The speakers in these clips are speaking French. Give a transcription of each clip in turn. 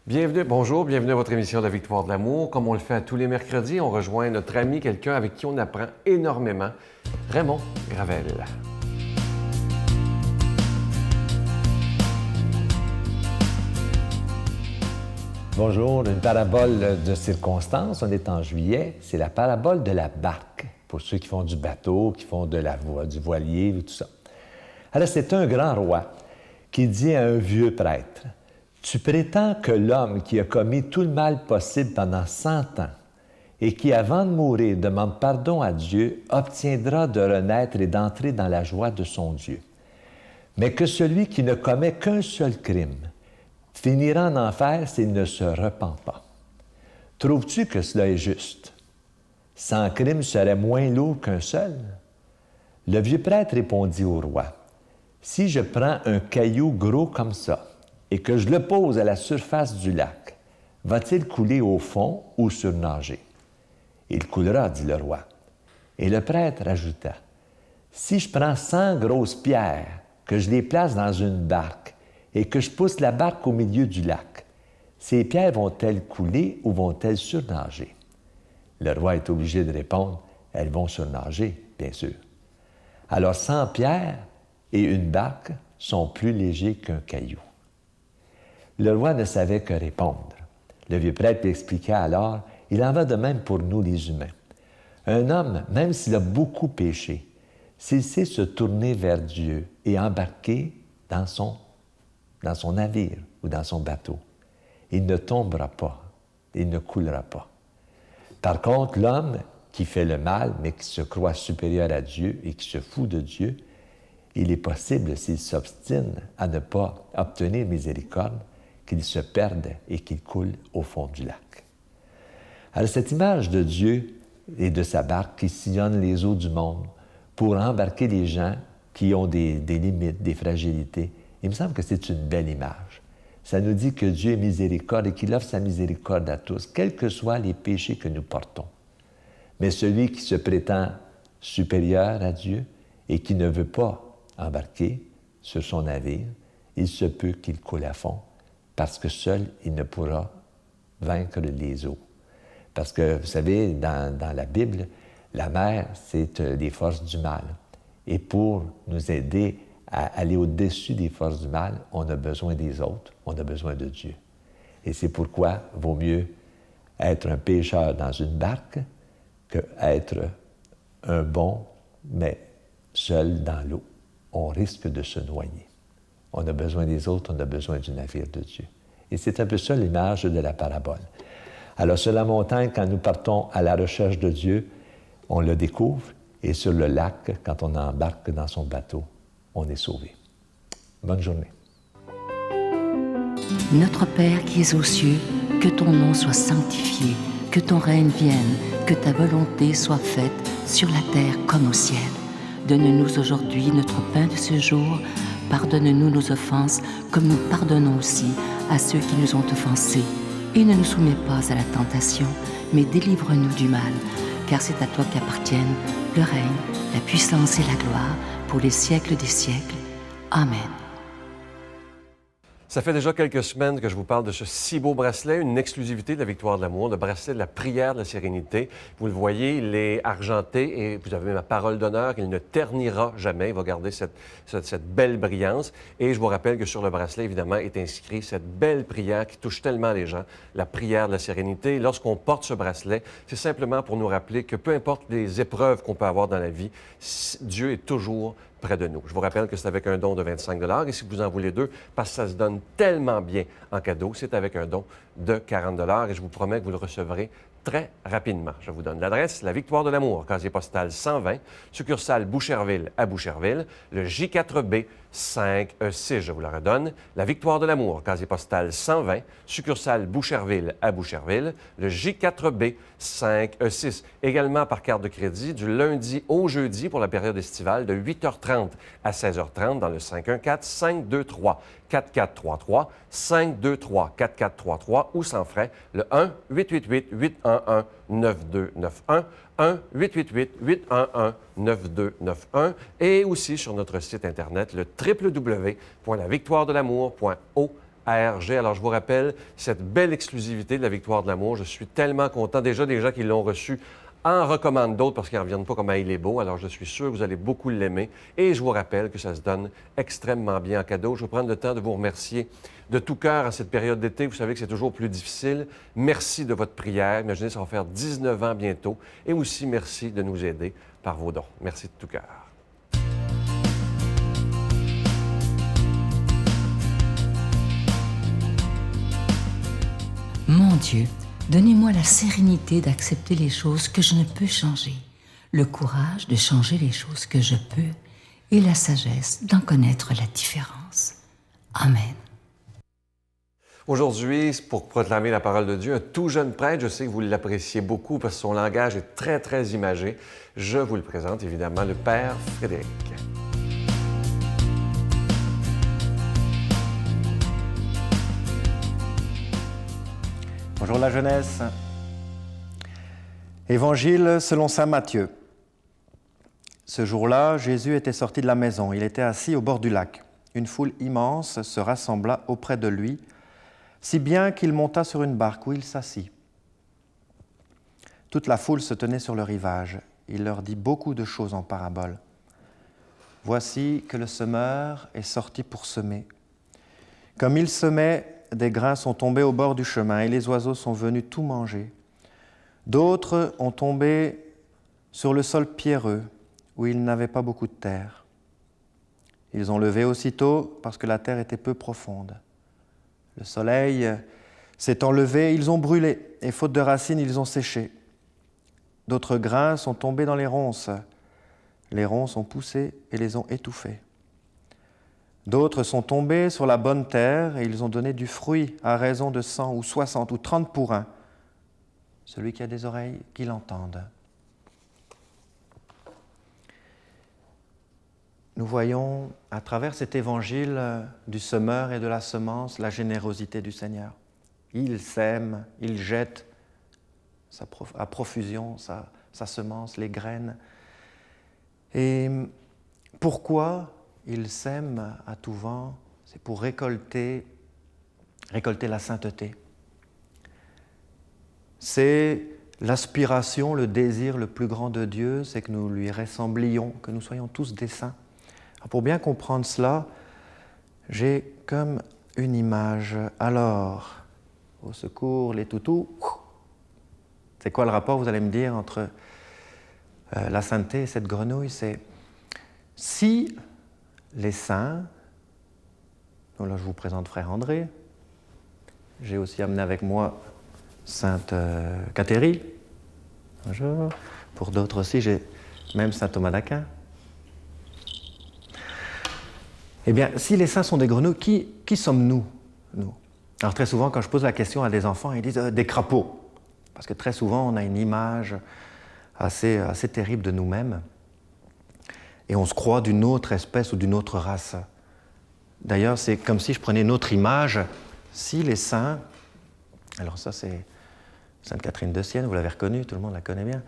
Bienvenue, bonjour, bienvenue à votre émission de la Victoire de l'amour. Comme on le fait à tous les mercredis, on rejoint notre ami, quelqu'un avec qui on apprend énormément, Raymond Gravel. Bonjour, une parabole de circonstance, on est en juillet, c'est la parabole de la barque, pour ceux qui font du bateau, qui font du voilier, tout ça. Alors c'est un grand roi qui dit à un vieux prêtre, « Tu prétends que l'homme qui a commis tout le mal possible pendant 100 ans et qui, avant de mourir, demande pardon à Dieu, obtiendra de renaître et d'entrer dans la joie de son Dieu. Mais que celui qui ne commet qu'un seul crime finira en enfer s'il ne se repent pas. Trouves-tu que cela est juste? 100 crimes seraient moins lourds qu'un seul? » Le vieux prêtre répondit au roi, « Si je prends un caillou gros comme ça et que je le pose à la surface du lac, va-t-il couler au fond ou surnager? » « Il coulera, dit le roi. Et le prêtre ajouta, « Si je prends 100 grosses pierres, que je les place dans une barque, et que je pousse la barque au milieu du lac, ces pierres vont-elles couler ou vont-elles surnager? » Le roi est obligé de répondre, « Elles vont surnager, bien sûr. » Alors 100 pierres et une barque sont plus légers qu'un caillou. Le roi ne savait que répondre. Le vieux prêtre lui expliqua alors, « Il en va de même pour nous les humains. Un homme, même s'il a beaucoup péché, s'il sait se tourner vers Dieu et embarquer dans son navire ou dans son bateau, il ne tombera pas, il ne coulera pas. Par contre, l'homme qui fait le mal, mais qui se croit supérieur à Dieu et qui se fout de Dieu, il est possible, s'il s'obstine à ne pas obtenir miséricorde, qu'il se perde et qu'il coule au fond du lac. » Alors, cette image de Dieu et de sa barque qui sillonne les eaux du monde pour embarquer les gens qui ont des limites, des fragilités, il me semble que c'est une belle image. Ça nous dit que Dieu est miséricorde et qu'il offre sa miséricorde à tous, quels que soient les péchés que nous portons. Mais celui qui se prétend supérieur à Dieu et qui ne veut pas embarquer sur son navire, il se peut qu'il coule à fond, parce que seul il ne pourra vaincre les eaux. Parce que, vous savez, dans la Bible, la mer, c'est des forces du mal. Et pour nous aider à aller au-dessus des forces du mal, on a besoin des autres, on a besoin de Dieu. Et c'est pourquoi il vaut mieux être un pêcheur dans une barque qu'être un bon, mais seul dans l'eau. On risque de se noyer. On a besoin des autres, on a besoin du navire de Dieu. Et c'est un peu ça l'image de la parabole. Alors sur la montagne, quand nous partons à la recherche de Dieu, on le découvre, et sur le lac, quand on embarque dans son bateau, on est sauvé. Bonne journée. Notre Père qui es aux cieux, que ton nom soit sanctifié, que ton règne vienne, que ta volonté soit faite sur la terre comme au ciel. Donne-nous aujourd'hui notre pain de ce jour. Pardonne-nous nos offenses, comme nous pardonnons aussi à ceux qui nous ont offensés. Et ne nous soumets pas à la tentation, mais délivre-nous du mal, car c'est à toi qu'appartiennent le règne, la puissance et la gloire, pour les siècles des siècles. Amen. Ça fait déjà quelques semaines que je vous parle de ce si beau bracelet, une exclusivité de la Victoire de l'amour, le bracelet de la prière de la sérénité. Vous le voyez, il est argenté et vous avez ma parole d'honneur, il ne ternira jamais, il va garder cette belle brillance. Et je vous rappelle que sur le bracelet, évidemment, est inscrit cette belle prière qui touche tellement les gens, la prière de la sérénité. Lorsqu'on porte ce bracelet, c'est simplement pour nous rappeler que peu importe les épreuves qu'on peut avoir dans la vie, Dieu est toujours près de nous. Je vous rappelle que c'est avec un don de 25 $ et si vous en voulez deux, parce que ça se donne tellement bien en cadeau, c'est avec un don de 40 $ et je vous promets que vous le recevrez très rapidement. Je vous donne l'adresse, la Victoire de l'amour, casier postal 120, succursale Boucherville à Boucherville, le J4B 5E6, je vous la redonne, la Victoire de l'amour, casier postal 120, succursale Boucherville à Boucherville, le J4B 5E6, également par carte de crédit du lundi au jeudi pour la période estivale de 8h30 à 16h30 dans le 514-523-4433, 523-4433 ou sans frais, le 1-888-811-9291, 1-888-811-9291 et aussi sur notre site Internet, le www.lavictoiredelamour.org. ARG. Alors, je vous rappelle cette belle exclusivité de la Victoire de l'amour. Je suis tellement content. Déjà, des gens qui l'ont reçu en recommandent d'autres parce qu'ils ne reviennent pas comment il est beau. Alors, je suis sûr que vous allez beaucoup l'aimer. Et je vous rappelle que ça se donne extrêmement bien en cadeau. Je vais prendre le temps de vous remercier de tout cœur en cette période d'été. Vous savez que c'est toujours plus difficile. Merci de votre prière. Imaginez, ça va faire 19 ans bientôt. Et aussi, merci de nous aider par vos dons. Merci de tout cœur. Mon Dieu, donnez-moi la sérénité d'accepter les choses que je ne peux changer, le courage de changer les choses que je peux et la sagesse d'en connaître la différence. Amen. Aujourd'hui, pour proclamer la parole de Dieu, un tout jeune prêtre, je sais que vous l'appréciez beaucoup parce que son langage est très, très imagé. Je vous le présente évidemment, le Père Frédéric. Bonjour la jeunesse. Évangile selon saint Matthieu. Ce jour-là, Jésus était sorti de la maison. Il était assis au bord du lac. Une foule immense se rassembla auprès de lui, si bien qu'il monta sur une barque où il s'assit. Toute la foule se tenait sur le rivage. Il leur dit beaucoup de choses en paraboles. Voici que le semeur est sorti pour semer. Comme il semait, des grains sont tombés au bord du chemin et les oiseaux sont venus tout manger. D'autres ont tombé sur le sol pierreux où il n'avait pas beaucoup de terre. Ils ont levé aussitôt parce que la terre était peu profonde. Le soleil s'étant levé, ils ont brûlé et faute de racines, ils ont séché. D'autres grains sont tombés dans les ronces. Les ronces ont poussé et les ont étouffés. D'autres sont tombés sur la bonne terre et ils ont donné du fruit à raison de 100 ou 60 ou 30 pour un. Celui qui a des oreilles, qu'il entende. Nous voyons à travers cet évangile du semeur et de la semence la générosité du Seigneur. Il sème, il jette à profusion sa semence, les graines. Et pourquoi il sème à tout vent? C'est pour récolter la sainteté. C'est l'aspiration, le désir le plus grand de Dieu, c'est que nous lui ressemblions, que nous soyons tous des saints. Alors pour bien comprendre cela, j'ai comme une image. Alors, au secours, les toutous, c'est quoi le rapport, vous allez me dire, entre la sainteté et cette grenouille? C'est si les saints, donc là je vous présente frère André, j'ai aussi amené avec moi sainte Cathérie, bonjour, pour d'autres aussi, j'ai même saint Thomas d'Aquin. Eh bien, si les saints sont des grenouilles, qui sommes-nous, nous? Alors très souvent, quand je pose la question à des enfants, ils disent des crapauds. Parce que très souvent, on a une image assez terrible de nous-mêmes. Et on se croit d'une autre espèce ou d'une autre race. D'ailleurs, c'est comme si je prenais une autre image. Si les saints, alors ça c'est Sainte Catherine de Sienne, vous l'avez reconnue, tout le monde la connaît bien,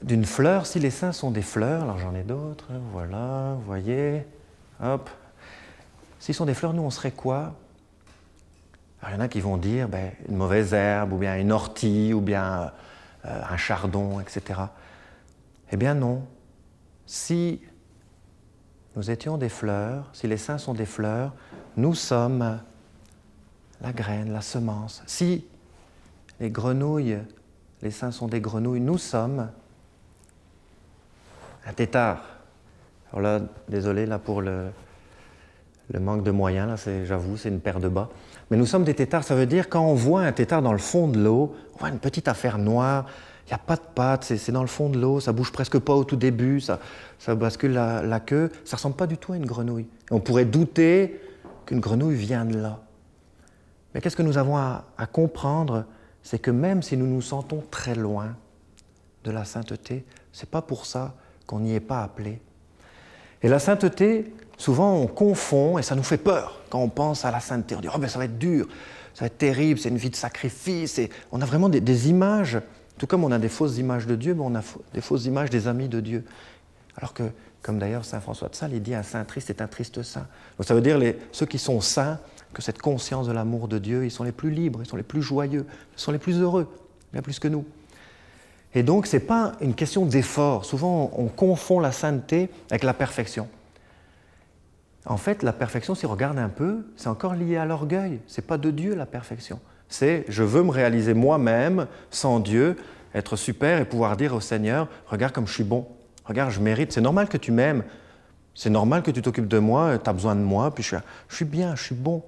d'une fleur, si les saints sont des fleurs, alors j'en ai d'autres, voilà, vous voyez, hop. S'ils sont des fleurs, nous on serait quoi? Alors, il y en a qui vont dire une mauvaise herbe, ou bien une ortie, ou bien un chardon, etc. Eh bien non. Si nous étions des fleurs, si les saints sont des fleurs, nous sommes la graine, la semence. Si les grenouilles, les saints sont des grenouilles, nous sommes un tétard. Alors là, désolé là pour le manque de moyens, là, j'avoue, c'est une paire de bas. Mais nous sommes des tétards, ça veut dire quand on voit un tétard dans le fond de l'eau, on voit une petite affaire noire, il n'y a pas de pattes, c'est dans le fond de l'eau, ça bouge presque pas au tout début, ça bascule la queue, ça ressemble pas du tout à une grenouille. Et on pourrait douter qu'une grenouille vient de là. Mais qu'est-ce que nous avons à comprendre? C'est que même si nous nous sentons très loin de la sainteté, c'est pas pour ça qu'on n'y est pas appelé. Et la sainteté, souvent on confond et ça nous fait peur quand on pense à la sainteté. On dit « Oh ben ça va être dur, ça va être terrible, c'est une vie de sacrifice. » On a vraiment des images, tout comme on a des fausses images de Dieu, mais on a des fausses images des amis de Dieu. Alors que, comme d'ailleurs saint François de Sales, il dit « Un saint triste est un triste saint ». Donc ça veut dire ceux qui sont saints, que cette conscience de l'amour de Dieu, ils sont les plus libres, ils sont les plus joyeux, ils sont les plus heureux, bien plus que nous. Et donc, ce n'est pas une question d'effort. Souvent, on confond la sainteté avec la perfection. En fait, la perfection, si on regarde un peu, c'est encore lié à l'orgueil. Ce n'est pas de Dieu, la perfection. C'est « je veux me réaliser moi-même, sans Dieu, être super et pouvoir dire au Seigneur, regarde comme je suis bon, regarde, je mérite. C'est normal que tu m'aimes, c'est normal que tu t'occupes de moi, tu as besoin de moi, puis je suis bien, je suis bon. »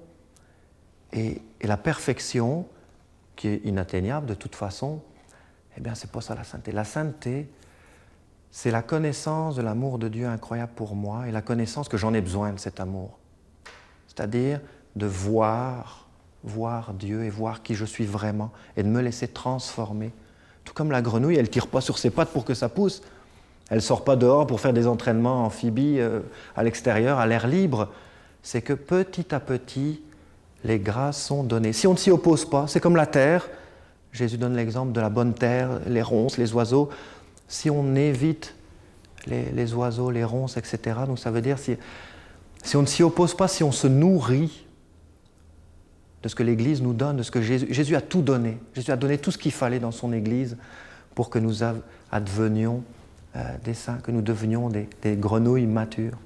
Et la perfection, qui est inatteignable de toute façon, eh bien, ce n'est pas ça la sainteté. La sainteté, c'est la connaissance de l'amour de Dieu incroyable pour moi et la connaissance que j'en ai besoin de cet amour. C'est-à-dire de voir Dieu et voir qui je suis vraiment et de me laisser transformer. Tout comme la grenouille, elle ne tire pas sur ses pattes pour que ça pousse. Elle ne sort pas dehors pour faire des entraînements amphibies à l'extérieur, à l'air libre. C'est que petit à petit, les grâces sont données. Si on ne s'y oppose pas, c'est comme la terre. Jésus donne l'exemple de la bonne terre, les ronces, les oiseaux. Si on évite les oiseaux, les ronces, etc., donc ça veut dire si on ne s'y oppose pas, si on se nourrit de ce que l'Église nous donne, de ce que Jésus a tout donné. Jésus a donné tout ce qu'il fallait dans son Église pour que nous advenions des saints, que nous devenions des grenouilles matures.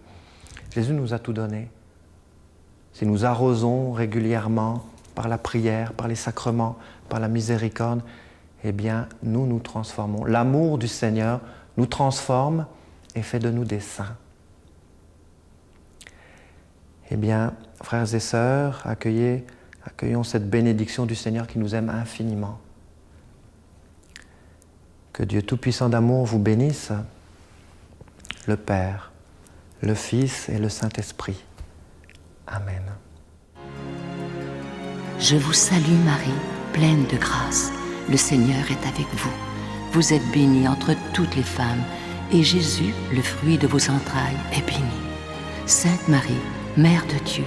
Jésus nous a tout donné. Si nous arrosons régulièrement par la prière, par les sacrements, par la miséricorde, eh bien, nous nous transformons. L'amour du Seigneur nous transforme et fait de nous des saints. Eh bien, frères et sœurs, accueillons cette bénédiction du Seigneur qui nous aime infiniment. Que Dieu Tout-Puissant d'amour vous bénisse, le Père, le Fils et le Saint-Esprit. Amen. Je vous salue Marie, pleine de grâce. Le Seigneur est avec vous. Vous êtes bénie entre toutes les femmes, et Jésus, le fruit de vos entrailles, est béni. Sainte Marie, Mère de Dieu,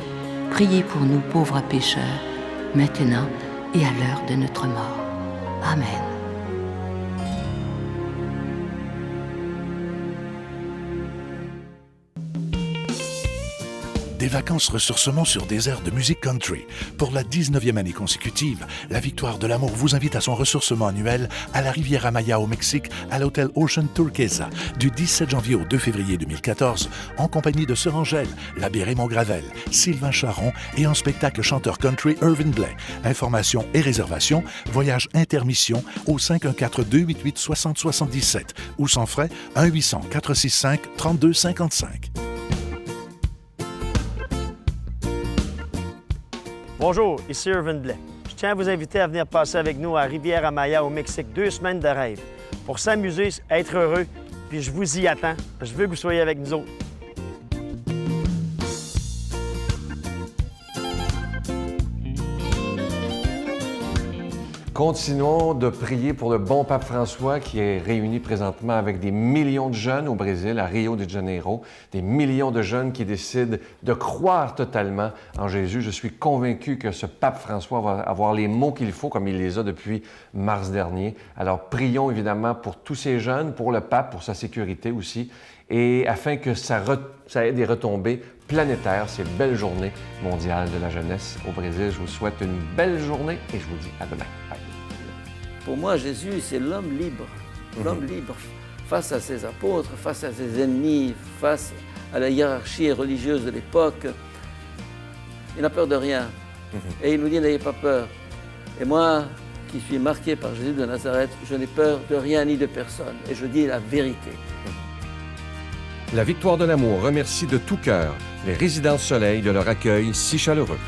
priez pour nous pauvres pécheurs, maintenant et à l'heure de notre mort. Amen. Des vacances ressourcement sur des airs de musique country. Pour la 19e année consécutive, la Victoire de l'Amour vous invite à son ressourcement annuel à la Riviera Maya au Mexique, à l'hôtel Ocean Turquesa, du 17 janvier au 2 février 2014, en compagnie de Sœur Angèle, l'abbé Raymond Gravel, Sylvain Charon et en spectacle chanteur country Irvin Blais. Informations et réservations, voyage intermission au 514-288-6077 ou sans frais 1-800-465-3255. Bonjour, ici Irvin Blais. Je tiens à vous inviter à venir passer avec nous à Riviera Maya au Mexique 2 semaines de rêve pour s'amuser, être heureux, puis je vous y attends. Je veux que vous soyez avec nous autres. Continuons de prier pour le bon pape François qui est réuni présentement avec des millions de jeunes au Brésil, à Rio de Janeiro, des millions de jeunes qui décident de croire totalement en Jésus. Je suis convaincu que ce pape François va avoir les mots qu'il faut, comme il les a depuis mars dernier. Alors prions évidemment pour tous ces jeunes, pour le pape, pour sa sécurité aussi, et afin que ça ait des retombées planétaires, ces belles journées mondiales de la jeunesse au Brésil. Je vous souhaite une belle journée et je vous dis à demain. Bye. Pour moi, Jésus, c'est l'homme libre. L'homme libre face à ses apôtres, face à ses ennemis, face à la hiérarchie religieuse de l'époque. Il n'a peur de rien. Et il nous dit, n'ayez pas peur. Et moi, qui suis marqué par Jésus de Nazareth, je n'ai peur de rien ni de personne. Et je dis la vérité. La Victoire de l'Amour remercie de tout cœur les Résidences Soleil de leur accueil si chaleureux.